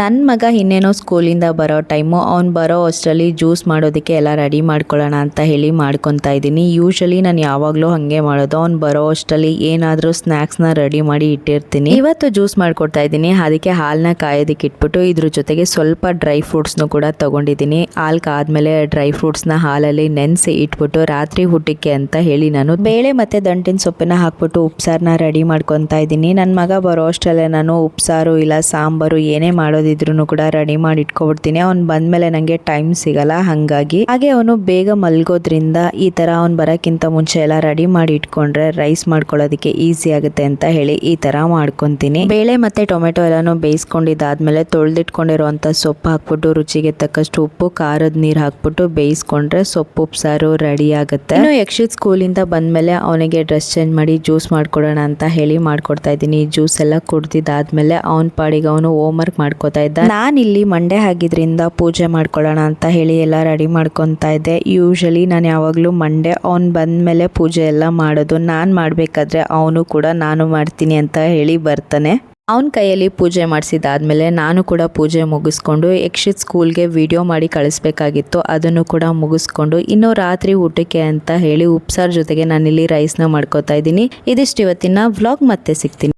ನನ್ನ ಮಗ ಇನ್ನೇನೋ ಸ್ಕೂಲಿಂದ ಬರೋ ಟೈಮು ಅವ್ನು ಬರೋ ಅಷ್ಟರಲ್ಲಿ ಜ್ಯೂಸ್ ಮಾಡೋದಕ್ಕೆ ಎಲ್ಲ ರೆಡಿ ಮಾಡ್ಕೊಳ್ಳೋಣ ಅಂತ ಹೇಳಿ ಮಾಡ್ಕೊತಾ ಇದ್ದೀನಿ. ಯೂಶಲಿ ನಾನು ಯಾವಾಗಲೂ ಹಾಗೆ ಮಾಡೋದು. ಅವ್ನು ಬರೋ ಅಷ್ಟರಲ್ಲಿ ಏನಾದರೂ ಸ್ನ್ಯಾಕ್ಸ್ನ ರೆಡಿ ಮಾಡಿ ಇಟ್ಟಿರ್ತೀನಿ. ಇವತ್ತು ಜ್ಯೂಸ್ ಮಾಡ್ಕೊಡ್ತಾ ಇದ್ದೀನಿ. ಅದಕ್ಕೆ ಹಾಲನ್ನ ಕಾಯೋದಕ್ಕೆ ಇಟ್ಬಿಟ್ಟು ಇದ್ರ ಜೊತೆಗೆ ಸ್ವಲ್ಪ ಡ್ರೈ ಫ್ರೂಟ್ಸ್ನು ಕೂಡ ತೊಗೊಂಡಿದ್ದೀನಿ. ಹಾಲು ಕಾದ್ಮೇಲೆ ಡ್ರೈ ಫ್ರೂಟ್ಸ್ನ ಹಾಲಲ್ಲಿ ನೆನೆಸಿ ಇಟ್ಬಿಟ್ಟು ರಾತ್ರಿ ಊಟಕ್ಕೆ ಅಂತ ಹೇಳಿ ನಾನು ಬೇಳೆ ಮತ್ತು ದಂಟಿನ ಸೊಪ್ಪನ್ನ ಹಾಕ್ಬಿಟ್ಟು ಉಪ್ಸಾರನ್ನ ರೆಡಿ ಮಾಡ್ಕೊತಾ ಇದ್ದೀನಿ. ನನ್ನ ಮಗ ಬರೋ ಅಷ್ಟರಲ್ಲೇ ನಾನು ಉಪ್ಸಾರು ಇಲ್ಲ ಸಾಂಬಾರು ಏನೇ ಮಾಡೋದಿದ್ರು ಕೂಡ ರೆಡಿ ಮಾಡಿ ಇಟ್ಕೊಬಿಡ್ತೀನಿ. ಅವ್ನು ಬಂದ್ಮೇಲೆ ನಂಗೆ ಟೈಮ್ ಸಿಗಲ್ಲ, ಹಾಗೆ ಅವನು ಬೇಗ ಮಲ್ಗೋದ್ರಿಂದ ಈ ತರ ಅವ್ನು ಬರೋಕ್ಕಿಂತ ಮುಂಚೆ ಎಲ್ಲ ರೆಡಿ ಮಾಡಿ ಇಟ್ಕೊಂಡ್ರೆ ರೈಸ್ ಮಾಡ್ಕೊಳ್ಳೋದಕ್ಕೆ ಈಸಿ ಆಗುತ್ತೆ ಅಂತ ಹೇಳಿ ಈ ತರ ಮಾಡ್ಕೊಂತೀನಿ. ಬೇಳೆ ಮತ್ತೆ ಟೊಮೆಟೊ ಎಲ್ಲಾನು ಬೇಯಿಸ್ಕೊಂಡಿದ್ದಾದ್ಮೇಲೆ ತೊಳೆದಿಟ್ಕೊಂಡಿರುವಂತ ಸೊಪ್ಪು ಹಾಕ್ಬಿಟ್ಟು ರುಚಿಗೆ ತಕ್ಕಷ್ಟು ಉಪ್ಪು, ಖಾರದ ನೀರು ಹಾಕ್ಬಿಟ್ಟು ಬೇಯಿಸ್ಕೊಂಡ್ರೆ ಸೊಪ್ಪು ಉಪ್ಸಾರು ರೆಡಿ ಆಗುತ್ತೆ. ಇನ್ನು ಯಕ್ಷಿತ್ ಸ್ಕೂಲಿಂದ ಬಂದ್ಮೇಲೆ ಅವನಿಗೆ ಡ್ರೆಸ್ ಚೇಂಜ್ ಮಾಡಿ ಜ್ಯೂಸ್ ಮಾಡ್ಕೊಡೋಣ ಅಂತ ಹೇಳಿ ಮಾಡ್ಕೊಡ್ತಾ ಇದ್ದೀನಿ. ಜ್ಯೂಸ್ ಎಲ್ಲ ಕುಡ್ದಿದ್ದಾದ್ಮೇಲೆ ಅವನ ಪಾಡಿಗೆ ಅವನು ಹೋಮ್ ವರ್ಕ್ ಮಾಡ್ಕೊತಾ ಇದ್ದ. ನಾನಿಲ್ಲಿ ಮಂಡೇ ಆಗಿದ್ರಿಂದ ಪೂಜೆ ಮಾಡ್ಕೊಳ್ಳೋಣ ಅಂತ ಹೇಳಿ ಎಲ್ಲ ರೆಡಿ ಮಾಡ್ಕೊತಾ ಇದ್ದೆ. ಯೂಶಲಿ ನಾನು ಯಾವಾಗಲೂ ಮಂಡೇ ಅವ್ನು ಬಂದ್ಮೇಲೆ ಪೂಜೆ ಎಲ್ಲ ಮಾಡೋದು. ನಾನು ಮಾಡಬೇಕಾದ್ರೆ ಅವನು ಕೂಡ ನಾನು ಮಾಡ್ತೀನಿ ಅಂತ ಹೇಳಿ ಬರ್ತಾನೆ. ಅವನ ಕೈಯಲ್ಲಿ ಪೂಜೆ ಮಾಡಿಸಿದಾದ್ಮೇಲೆ ನಾನು ಕೂಡ ಪೂಜೆ ಮುಗಿಸ್ಕೊಂಡು ಯಕ್ಷಿತ್ ಸ್ಕೂಲ್ಗೆ ವಿಡಿಯೋ ಮಾಡಿ ಕಳಿಸ್ಬೇಕಾಗಿತ್ತು. ಅದನ್ನು ಕೂಡ ಮುಗಿಸ್ಕೊಂಡು ಇನ್ನು ರಾತ್ರಿ ಊಟಕ್ಕೆ ಅಂತ ಹೇಳಿ ಉಪ್ಸಾರು ಜೊತೆಗೆ ನಾನಿಲ್ಲಿ ರೈಸ್ನ ಮಾಡ್ಕೋತಾ ಇದ್ದೀನಿ. ಇದಿಷ್ಟು ಇವತ್ತಿನ ವ್ಲಾಗ್. ಮತ್ತೆ ಸಿಗ್ತೀನಿ.